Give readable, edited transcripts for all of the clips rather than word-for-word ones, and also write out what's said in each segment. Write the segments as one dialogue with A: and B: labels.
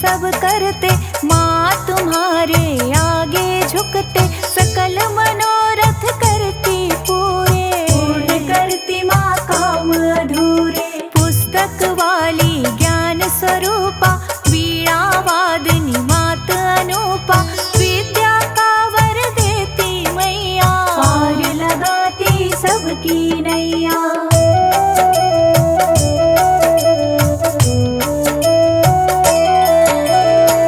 A: सब करते, माँ तुम्हारे आगे झुकते, सकल मनोरथ करती पूरे, पूर्ण करती माँ काम अधूरे। पुस्तक वाली ज्ञान स्वरूपा, वीणा वादनी मात अनूपा, विद्या का वर देती मैया, पार लगाती सबकी नैया।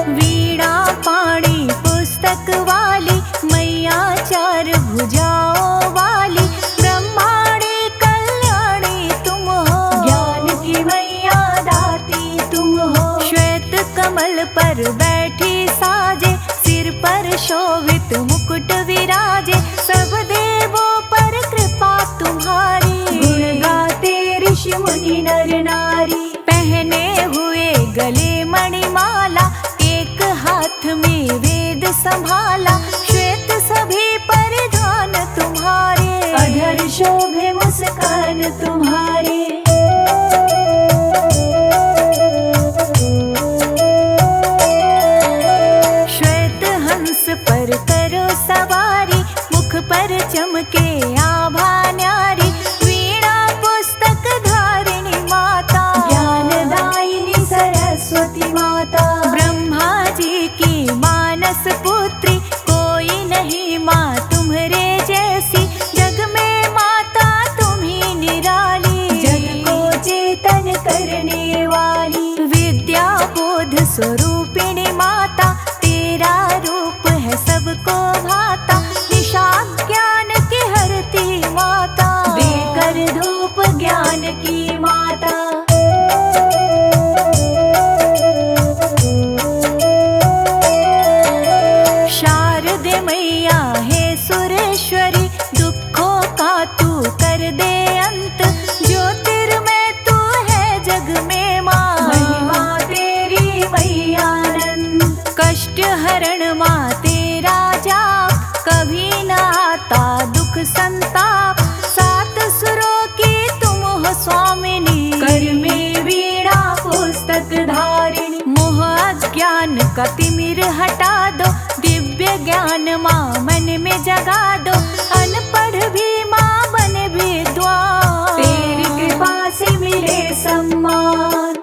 A: वीणा पाणी पुस्तक वाली मैया, चार भुजाओं वाली, ब्रह्माणी कल्याणी तुम हो, ज्ञान की मैया दाती तुम हो। श्वेत कमल पर बैठी साजे, सिर पर शोभित मुकुट विराजे, सब देवों पर कृपा तुम्हारी, गुण गाते ऋषि मुनि नर नारी। पहने हुए गले मणिमाला, एक हाथ में वेद संभाला, श्वेत सभी परिधान तुम्हारे, अधर शोभे मुस्कान तुम्हारे। श्वेत हंस पर करो सवारी, मुख पर चमके आभा न्यारी, वीणा पुस्तक धारिणी माता, ज्ञानदायिनी सरस्वती माता। ब्रह्मा जी की मानस पुत्री, कोई नहीं माँ तुम्हारे जैसी, जग में माता तुम ही निराली, जग को चेतन करने वाली। विद्या बोध स्वरूपिणी माता, तेरा रूप है सबको भाता, निशा ज्ञान की हरती माता, देकर धूप ज्ञान की माता। शारदे मैया है सुरेश्वरी, दुखों का तू कर दे अंत, ज्योतिर्मय तू है जग में माँ, महिमा तेरी मैयानंद। कष्ट हरण माँ तेरा जाप, कभी न आता दुख संताप, सात सुरों की तुम हो स्वामिनी, कर में वीणा पुस्तक धारिणी। मोह अज्ञान का तिमिर हटा दो, दिव्य ज्ञान माँ मन में जगा दो, अनपढ़ भी माँ बने विद्वान, तेरी कृपा से मिले सम्मान।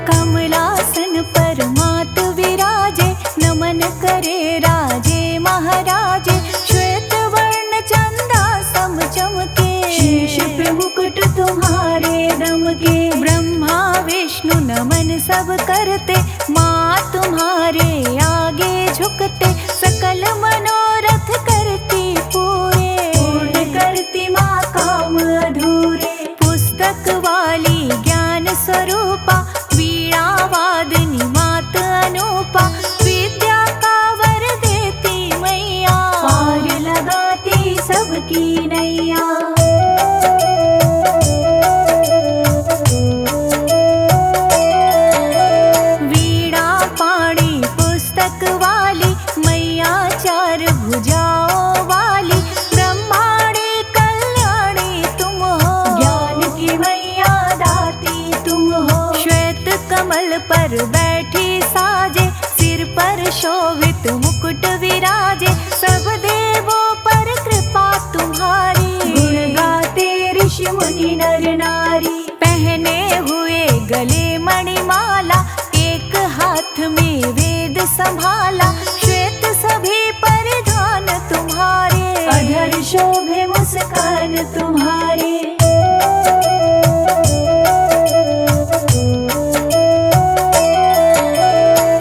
A: कमलासन पर मात विराजे, नमन करे राजे महाराजे, श्वेत वर्ण चंदा सम चमके, शीश पे मुकुट तुम्हारे दम के। ब्रह्मा विष्णु नमन सब करते, माँ तुम्हारे आगे झुकते, सकल मनोरथ करती पूरे, पूर्ण करती माँ काम अधूरे। पुस्तक वाली ज्ञान स्वरूपा, वीणा वादनी मात अनूपा, विद्या का वर देती मैया, पार लगाती सबकी नैया। वीणा पाणी पुस्तक वाली मैया, चार भुजाओं वाली, ब्रह्माणी कल्याणी तुम हो, ज्ञान की मैया दाती तुम हो। श्वेत कमल पर बैठी साजे, सिर पर शोभित मुकुट विराजे, सब देवों पर कृपा तुम्हारी, गुण गाते ऋषि मुनि नर नारी। पहने हुए गले मणिमाला, एक हाथ में वेद संभाला, श्वेत सभी परिधान तुम्हारे, अधर शोभे मुस्कान तुम्हारे।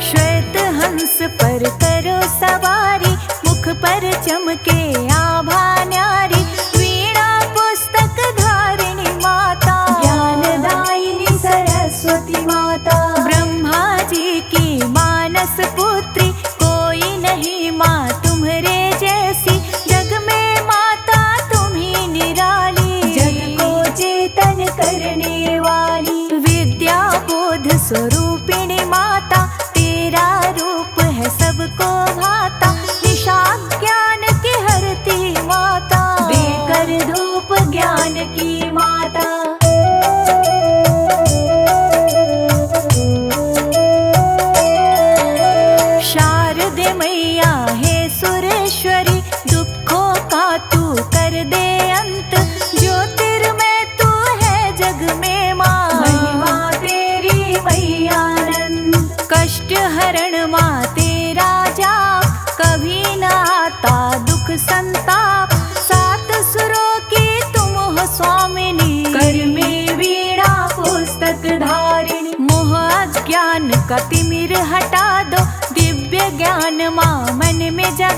A: श्वेत हंस पर करो सवारी, मुख पर चमके आभा न्यारी, वीणा पुस्तक धारिणी माता, ज्ञानदायिनी सरस्वती माता। ब्रह्मा जी की मानस पुत्री, कोई नहीं माँ तुम्हारे जैसी, जग में माता तुम ही निराली, जग को चेतन करने वाली। विद्या बोध स्वरूपिणी माता, तेरा रूप है सबको भाता, निशा ज्ञान की हरती माता, देकर धूप ज्ञान की माता।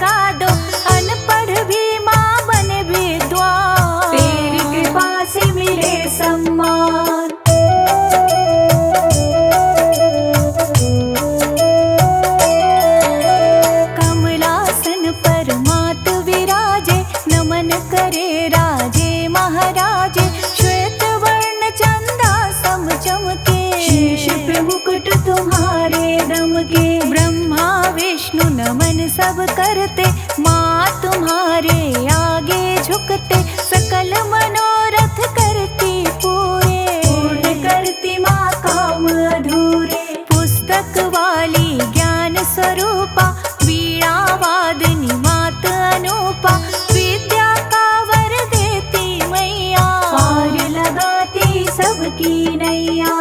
A: जगा दो, अनपढ़ भी माँ बने विद्वान। तेरी कृपा से मिले सम्मान। कमलासन पर मात विराजे, नमन करे राजे महाराजे। श्वेत वर्ण चंदा सम चमके, शीश पे मुकुट तुम्हारे दमके। ब्रह्मा विष्णु नमन सब करते, माँ तुम्हारे आगे झुकते। सकल मनोरथ करती पूरे, पूर्ण करती माँ काम अधूरे। पुस्तक वाली ज्ञान स्वरूपा, वीणा वादनी मात अनूपा। विद्या का वर देती मैया, पार लगाती सबकी नैया।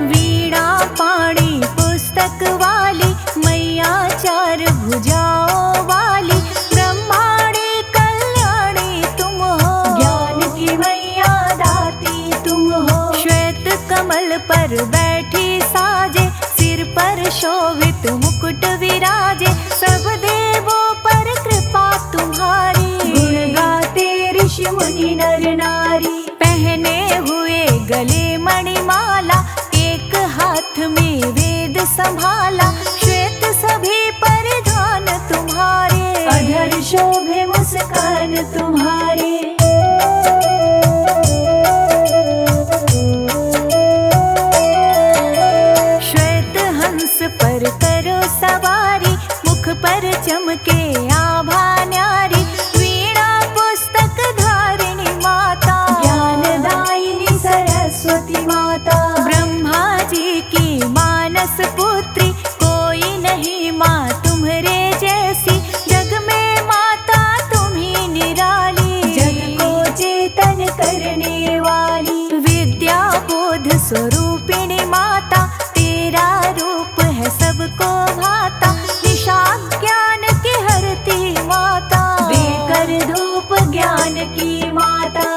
A: वीणा पाणी पुस्तक वाली, मैया चार भुजाओं वाली। ब्रह्माणी कल्याणी तुम हो, ज्ञान की मैया दाती तुम हो। श्वेत कमल पर बैठी साजे, सिर पर शोभित मुकुट विराजे। सब देवों पर कृपा तुम्हारी, गुण गाते ऋषि मुनि नर नारी। पहने हुए गले मणिमाला, एक हाथ में वेद संभाला। श्वेत सभी परिधान तुम्हारे, अधर शोभे मुस्कान तुम्हारे। श्वेत हंस पर करो सवारी, मुख पर चमके आभा न्यारी। वीणा पुस्तक धारिणी माता, ज्ञानदायिनी सरस्वती माता। ब्रह्मा जी की मानस पुत्री, कोई नहीं माँ तुम्हारे जैसी। जग में माता तुम ही निराली, जग को चेतन करने वाली। विद्या बोध स्वरूपिणी माता, तेरा रूप है सबको भाता। निशा ज्ञान की हरती माता, देकर धूप ज्ञान की माता।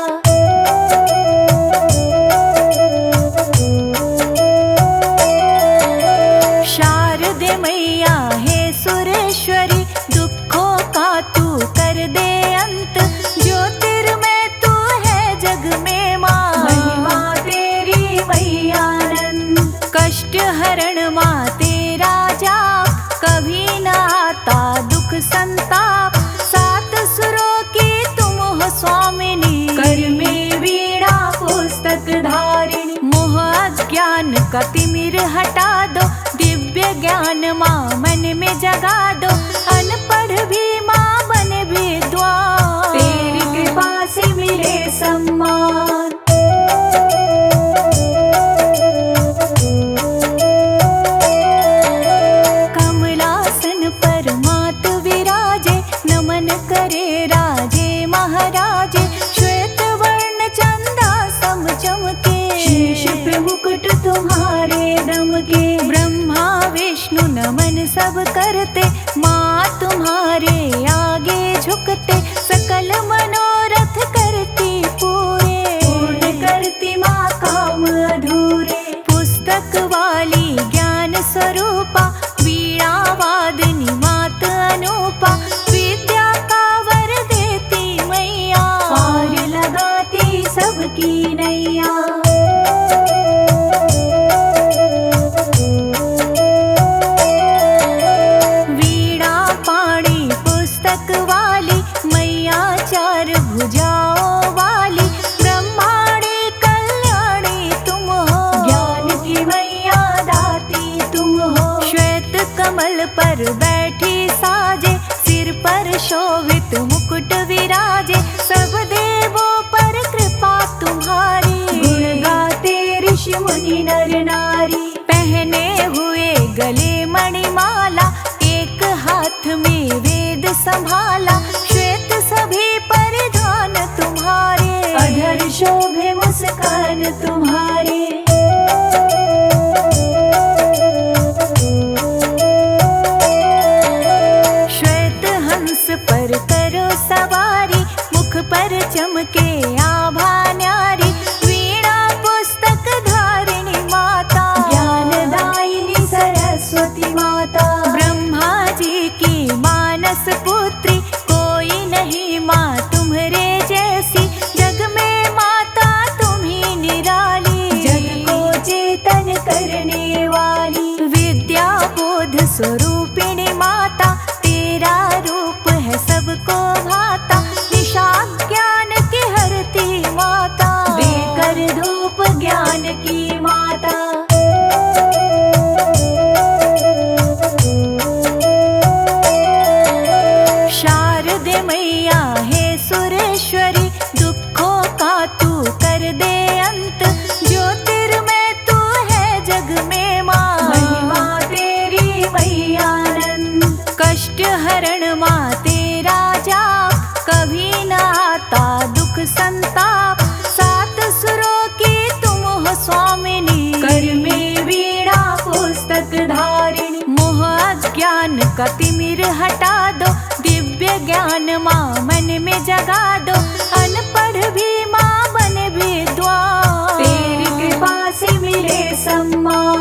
A: शारदे मैया है सुरेश्वरी, दुखों का तू कर दे अंत। ज्योतिर्मय तू है जग में माँ, महिमा तेरी मैयानंद। कष्ट हरण माँ तेरा जाप, कभी न आता दुख संताप। सात सुरों की तुम हो स्वामिनी, कर में वीणा पुस्तक धारिणी। मोह अज्ञान का तिमिर हटा दो, दिव्य ज्ञान माँ मन में जगा दो। अनपढ़ भी माँ बने विद्वान, तेरी कृपा से मिले सम्मान। कमलासन पर मात विराजे, नमन करे राजे महाराजे। श्वेत वर्ण चंदा सम चमके, शीश पे मुकुट तुम्हारे दमके। ब्रह्मा विष्णु नमन सब करते, माँ तुम्हारे आगे झुकते। सकल मनोरथ करती पूरे, पूर्ण करती माँ काम अधूरे। पुस्तक वाली ज्ञान स्वरूपा, वीणा वादनी मात अनूपा। विद्या का वर देती मैया, पार लगाती सबकी नैया। वीणा पाणी पुस्तक वाली, मैया चार भुजाओं वाली। ब्रह्माणी कल्याणी तुम हो, ज्ञान की मैया दाती तुम हो। श्वेत कमल पर बैठी साजे, सिर पर शोभित मुकुट विराजे। सब देवों पर कृपा तुम्हारी, गुण गाते ऋषि मुनि नर नारी। पहने हुए गले मणिमाला, एक हाथ में वेद संभाला। श्वेत सभी परिधान तुम्हारे, अधर शोभे मुस्कान तुम्हारे। श्वेत हंस पर करो सवारी, मुख पर चमके आभा न्यारी। वीणा पुस्तक धारिणी माता, मानस पुत्री, कोई नहीं माँ तुम्हारे जैसी। जग में माता तुम ही निराली,
B: जग को चेतन करने वाली।
A: विद्या बोध स्वरूपिणी माता, तेरा रूप है सबको भाता। निशा ज्ञान की हरती माता,
B: देकर धूप ज्ञान की माता।
A: शारदे मैया हे सुरेश्वरी, दुखों का तू कर दे अंत। ज्योतिर्मय तू है जग में माँ,
B: महिमा तेरी मैयानंद।
A: कष्ट हरण माँ तेरा जाप, कभी न आता दुख संताप। सात सुरों की तुम हो स्वामिनी,
B: कर में वीणा पुस्तक धारिणी।
A: मोह अज्ञान का तिमिर हटा दो, दिव्य ज्ञान माँ मन में जगा दो। अनपढ़ भी माँ बने विद्वान,
B: तेरी कृपा से मिले सम्मान।